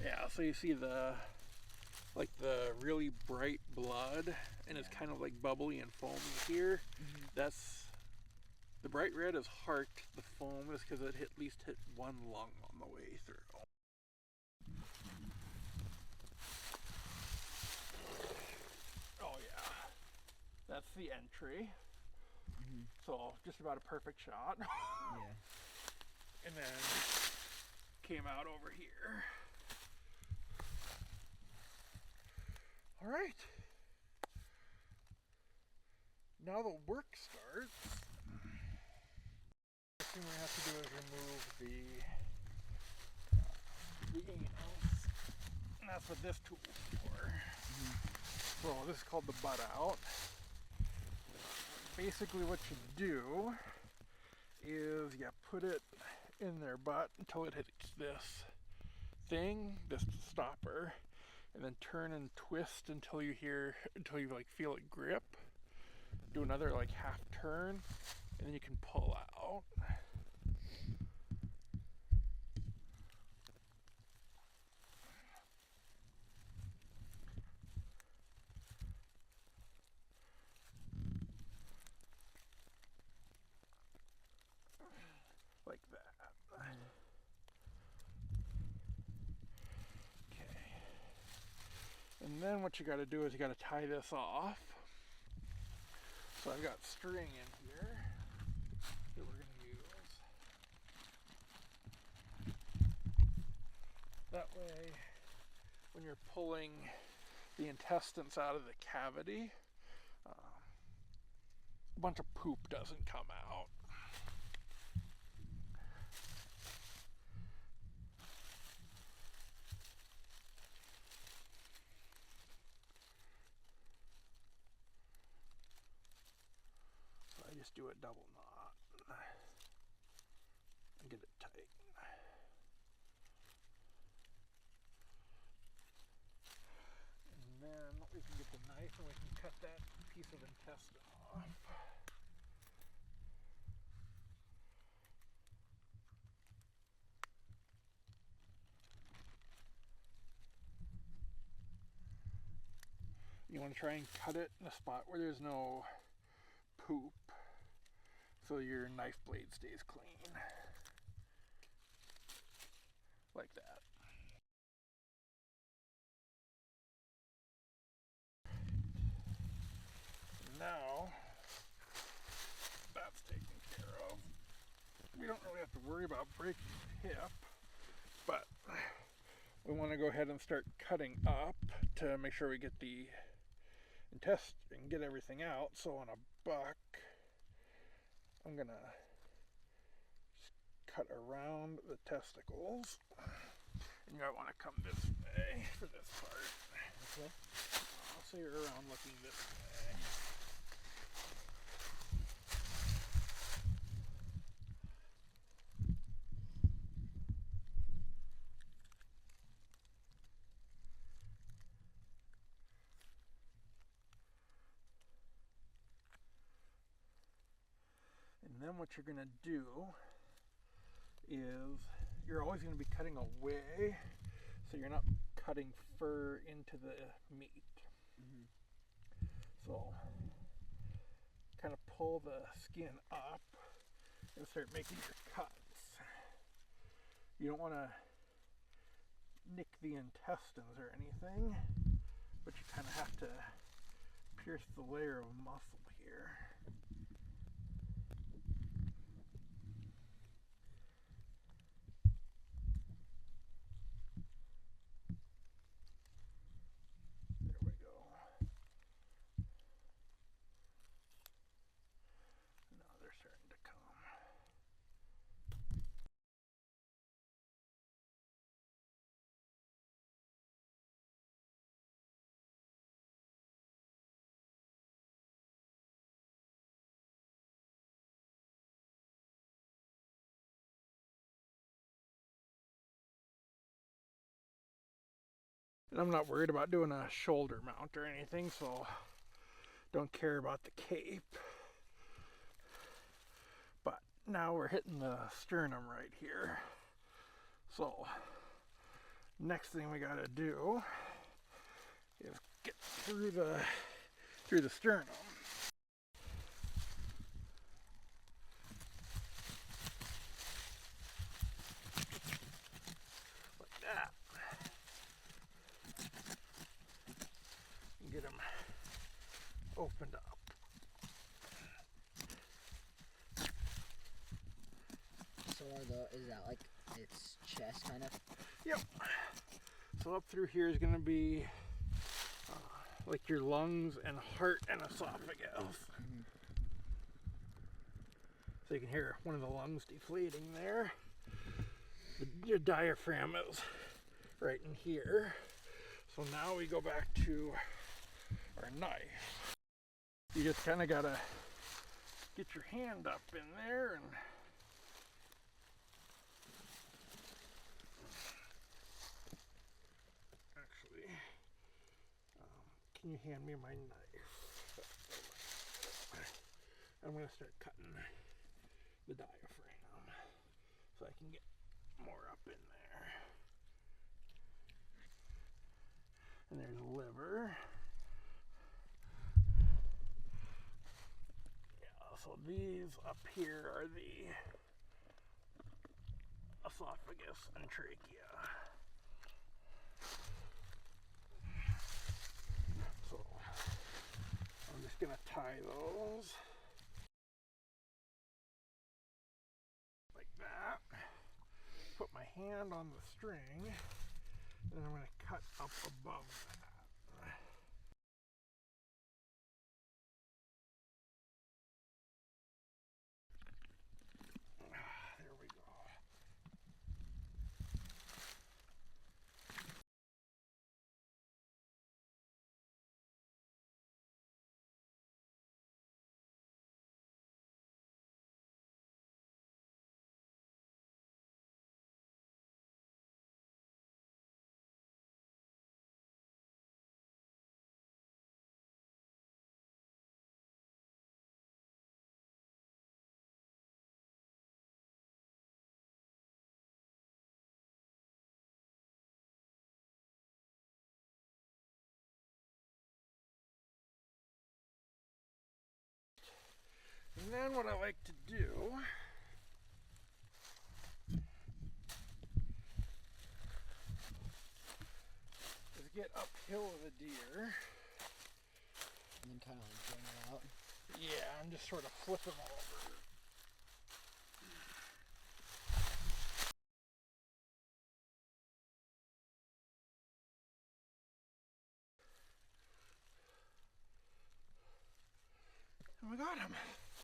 Yeah, so you see the really bright blood, and it's Yeah. kind of like bubbly and foamy here. Hmm. That's the bright red is heart. The foam is because it at least hit one lung on the way through. Oh yeah, that's the entry. Hmm. So just about a perfect shot. Yeah. And then came out over here. All right. Now the work starts. First thing we have to do is remove the anus. And that's what this tool's for. Hmm. So this is called the butt out. Basically what you do is you put it in their butt until it hits this thing, this stopper, and then turn and twist until you like feel it grip. Do another like half turn, and then you can pull out. Like that. Okay. And then what you got to do is you got to tie this off. So I've got string in here that we're going to use. That way, when you're pulling the intestines out of the cavity, a bunch of poop doesn't come out. So I just do a double knot and get it tight. And then we can get the knife and we can cut that piece of intestine off. You want to try and cut it in a spot where there's no poop so your knife blade stays clean. Like that. Now that's taken care of. We don't really have to worry about breaking the hip, but we want to go ahead and start cutting up to make sure we get the intestine, get everything out. So on a buck, I'm gonna cut around the testicles, and you might want to come this way for this part. Okay. So you're around looking this way. And then what you're going to do is you're always going to be cutting away, so you're not cutting fur into the meat. Hmm. So kind of pull the skin up and start making your cuts. You don't want to nick the intestines or anything, but you kind of have to pierce the layer of muscle here. There we go. Now they're starting to come. And I'm not worried about doing a shoulder mount or anything, so don't care about the cape. But now we're hitting the sternum right here. So Next thing we gotta do is get through the sternum. Like that. And get them opened up. So is that like its chest kind of? Yep. So up through here is going to be like your lungs and heart and esophagus. Mm-hmm. So you can hear one of the lungs deflating there. Your diaphragm is right in here. So now we go back to our knife. You just kind of got to get your hand up in there and can you hand me my knife? I'm going to start cutting the diaphragm so I can get more up in there. And there's liver. Yeah, so these up here are the esophagus and trachea. So I'm just going to tie those like that. Put my hand on the string, and I'm going to cut up above that. There we go. And then what I like to do is get uphill with a deer. And then kind of like bring it out. Yeah, I'm just sort of flipping over. And we got him.